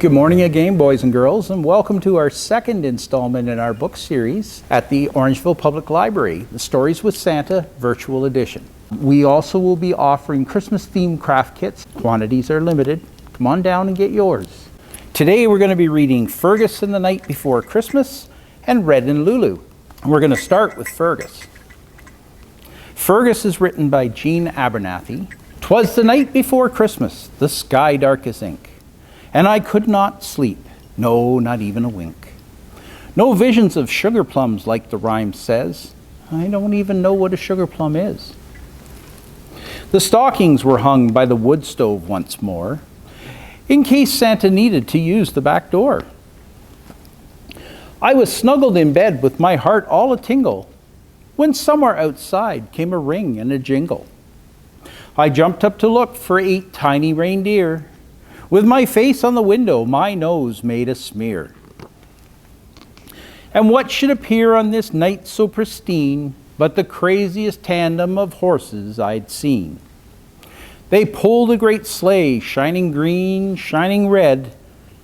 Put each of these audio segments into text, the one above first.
Good morning again, boys and girls, and welcome to our second installment in our book series at the Orangeville Public Library, the Stories with Santa Virtual Edition. We also will be offering Christmas-themed craft kits. Quantities are limited. Come on down and get yours. Today we're going to be reading Fergus and the Night Before Christmas and Red and Lulu. And we're going to start with Fergus. Fergus is written by Jean Abernathy. 'Twas the night before Christmas, the sky dark as ink, and I could not sleep, no, not even a wink. No visions of sugar plums like the rhyme says. I don't even know what a sugar plum is. The stockings were hung by the wood stove once more, in case Santa needed to use the back door. I was snuggled in bed with my heart all a-tingle, when somewhere outside came a ring and a jingle. I jumped up to look for 8 tiny reindeer. With my face on the window, my nose made a smear. And what should appear on this night so pristine but the craziest tandem of horses I'd seen? They pulled a great sleigh, shining green, shining red.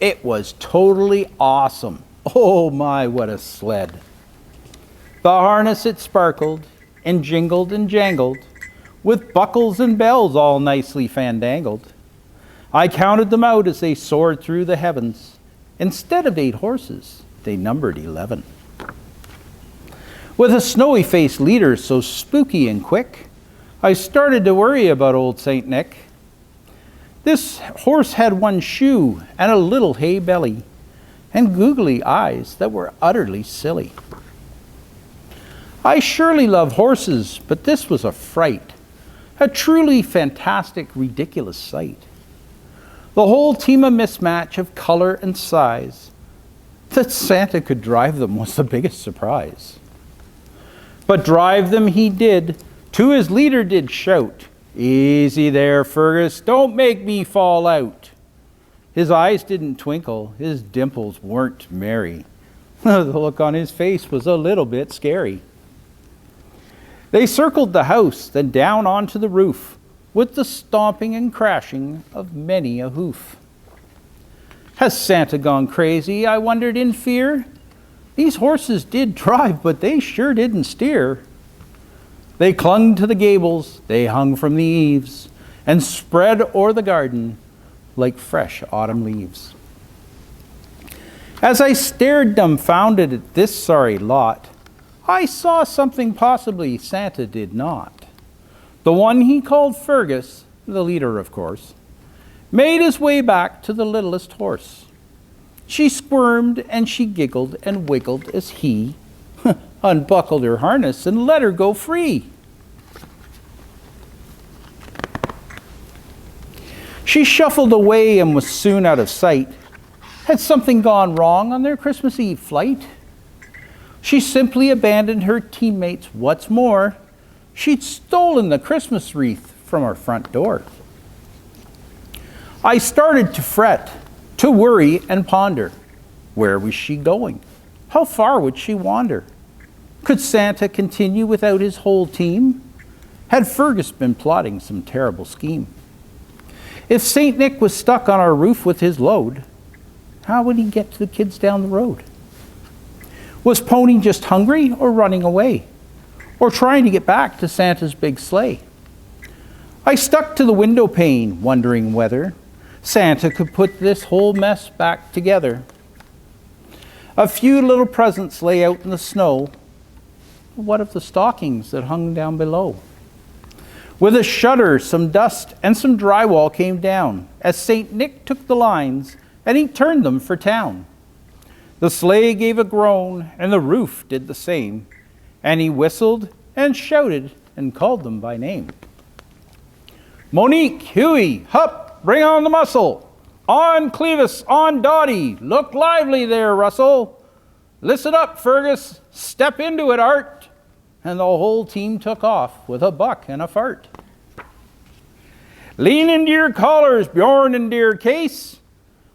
It was totally awesome. Oh my, what a sled. The harness it sparkled and jingled and jangled, with buckles and bells all nicely fandangled. I counted them out as they soared through the heavens. Instead of 8 horses, they numbered 11. With a snowy-faced leader so spooky and quick, I started to worry about old Saint Nick. This horse had 1 shoe and a little hay belly, and googly eyes that were utterly silly. I surely love horses, but this was a fright, a truly fantastic, ridiculous sight. The whole team a mismatch of color and size. That Santa could drive them was the biggest surprise. But drive them he did, to his leader did shout, "Easy there, Fergus, don't make me fall out." His eyes didn't twinkle, his dimples weren't merry. The look on his face was a little bit scary. They circled the house, then down onto the roof, with the stomping and crashing of many a hoof. Has Santa gone crazy? I wondered in fear. These horses did drive, but they sure didn't steer. They clung to the gables, they hung from the eaves, and spread o'er the garden like fresh autumn leaves. As I stared dumbfounded at this sorry lot, I saw something possibly Santa did not. The one he called Fergus, the leader of course, made his way back to the littlest horse. She squirmed and she giggled and wiggled as he unbuckled her harness and let her go free. She shuffled away and was soon out of sight. Had something gone wrong on their Christmas Eve flight? She simply abandoned her teammates. What's more, she'd stolen the Christmas wreath from our front door. I started to fret, to worry and ponder. Where was she going? How far would she wander? Could Santa continue without his whole team? Had Fergus been plotting some terrible scheme? If St. Nick was stuck on our roof with his load, how would he get to the kids down the road? Was Pony just hungry or running away? Or trying to get back to Santa's big sleigh? I stuck to the window pane, wondering whether Santa could put this whole mess back together. A few little presents lay out in the snow. What of the stockings that hung down below? With a shudder, some dust and some drywall came down as St. Nick took the lines and he turned them for town. The sleigh gave a groan, and the roof did the same, and he whistled and shouted and called them by name. Monique, Huey, Hup, bring on the muscle. On Clevis, on Dottie, look lively there, Russell. Listen up, Fergus, step into it, Art. And the whole team took off with a buck and a fart. Lean into your collars, Bjorn and dear Case.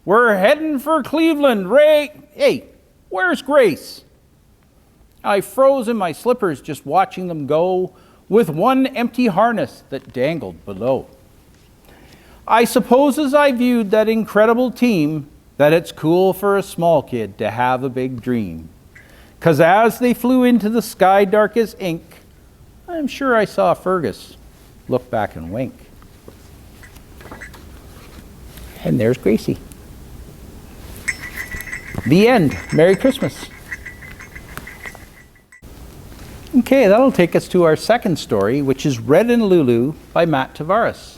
We're heading for Cleveland, Ray. Hey, where's Grace? I froze in my slippers just watching them go, with one empty harness that dangled below. I suppose as I viewed that incredible team, that it's cool for a small kid to have a big dream. 'Cause as they flew into the sky dark as ink, I'm sure I saw Fergus look back and wink. And there's Gracie. The end. Merry Christmas. Okay, that'll take us to our second story, which is Red and Lulu by Matt Tavares.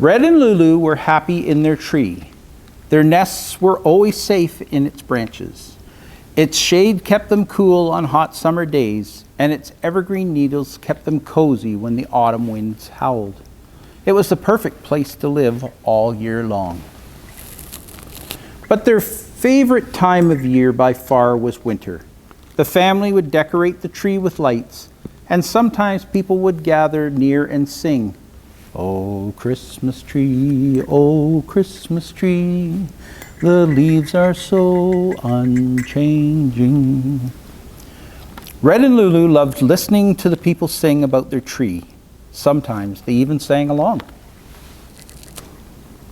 Red and Lulu were happy in their tree. Their nests were always safe in its branches. Its shade kept them cool on hot summer days, and its evergreen needles kept them cozy when the autumn winds howled. It was the perfect place to live all year long. But their favorite time of year by far was winter. The family would decorate the tree with lights, and sometimes people would gather near and sing, "Oh, Christmas tree, oh, Christmas tree, the leaves are so unchanging." Red and Lulu loved listening to the people sing about their tree. Sometimes they even sang along.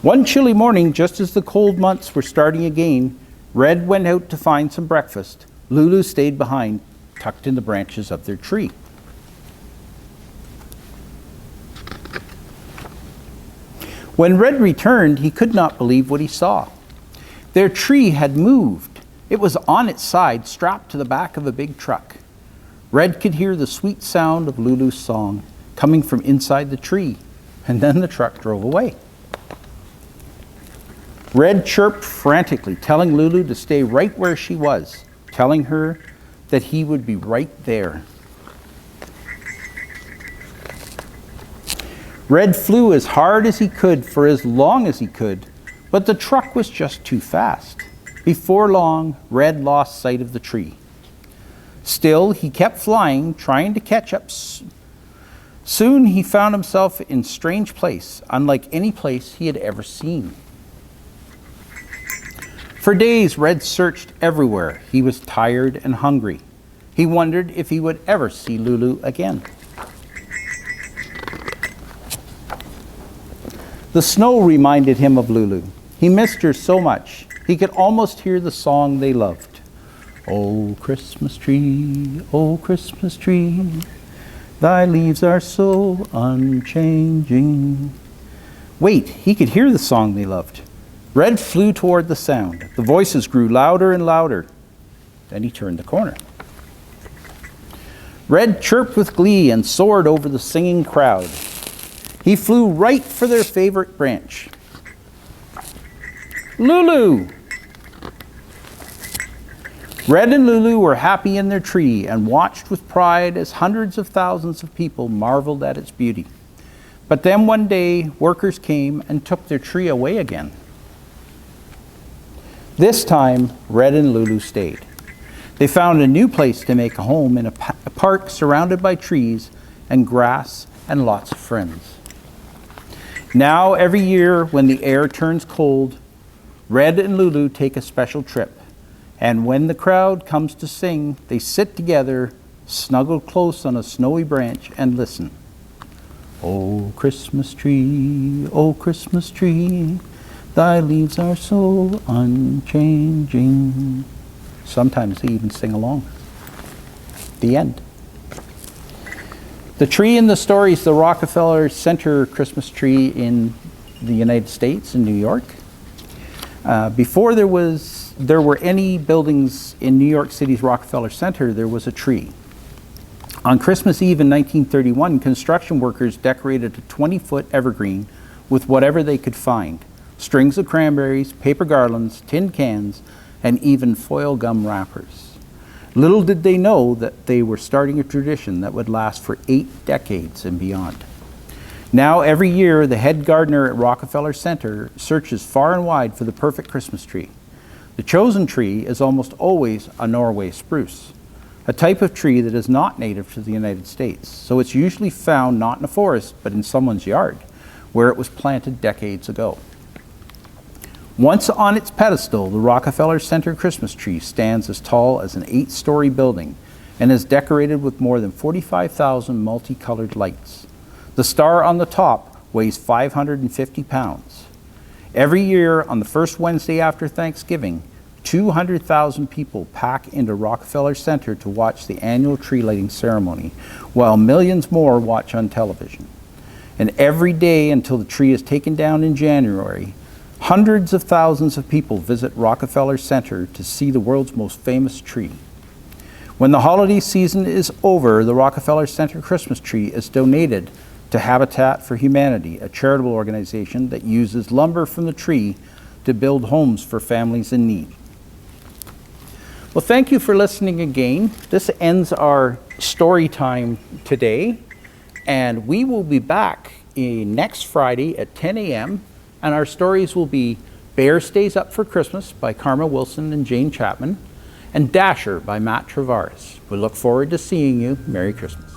One chilly morning, just as the cold months were starting again, Red went out to find some breakfast. Lulu stayed behind, tucked in the branches of their tree. When Red returned, he could not believe what he saw. Their tree had moved. It was on its side, strapped to the back of a big truck. Red could hear the sweet sound of Lulu's song coming from inside the tree, and then the truck drove away. Red chirped frantically, telling Lulu to stay right where she was, telling her that he would be right there. Red flew as hard as he could for as long as he could, but the truck was just too fast. Before long, Red lost sight of the tree. Still, he kept flying, trying to catch up. Soon he found himself in a strange place, unlike any place he had ever seen. For days, Red searched everywhere. He was tired and hungry. He wondered if he would ever see Lulu again. The snow reminded him of Lulu. He missed her so much. He could almost hear the song they loved. "Oh, Christmas tree, oh, Christmas tree, thy leaves are so unchanging." Wait, he could hear the song they loved. Red flew toward the sound. The voices grew louder and louder. Then he turned the corner. Red chirped with glee and soared over the singing crowd. He flew right for their favorite branch. Lulu! Red and Lulu were happy in their tree and watched with pride as hundreds of thousands of people marveled at its beauty. But then one day, workers came and took their tree away again. This time, Red and Lulu stayed. They found a new place to make a home in a park surrounded by trees and grass and lots of friends. Now, every year when the air turns cold, Red and Lulu take a special trip. And when the crowd comes to sing, they sit together, snuggled close on a snowy branch, and listen. "Oh, Christmas tree, oh, Christmas tree, thy leaves are so unchanging." Sometimes they even sing along. The end. The tree in the story is the Rockefeller Center Christmas tree in the United States, in New York. Before there were any buildings in New York City's Rockefeller Center, there was a tree. On Christmas Eve in 1931, construction workers decorated a 20-foot evergreen with whatever they could find: strings of cranberries, paper garlands, tin cans, and even foil gum wrappers. Little did they know that they were starting a tradition that would last for 8 decades and beyond. Now, every year, the head gardener at Rockefeller Center searches far and wide for the perfect Christmas tree. The chosen tree is almost always a Norway spruce, a type of tree that is not native to the United States, so it's usually found not in a forest, but in someone's yard, where it was planted decades ago. Once on its pedestal, the Rockefeller Center Christmas tree stands as tall as an 8-story building and is decorated with more than 45,000 multicolored lights. The star on the top weighs 550 pounds. Every year on the first Wednesday after Thanksgiving, 200,000 people pack into Rockefeller Center to watch the annual tree lighting ceremony, while millions more watch on television. And every day until the tree is taken down in January, hundreds of thousands of people visit Rockefeller Center to see the world's most famous tree. When the holiday season is over, the Rockefeller Center Christmas tree is donated to Habitat for Humanity, a charitable organization that uses lumber from the tree to build homes for families in need. Well, thank you for listening again. This ends our story time today, and we will be back next Friday at 10 a.m., and our stories will be Bear Stays Up for Christmas by Karma Wilson and Jane Chapman, and Dasher by Matt Tavares. We look forward to seeing you. Merry Christmas.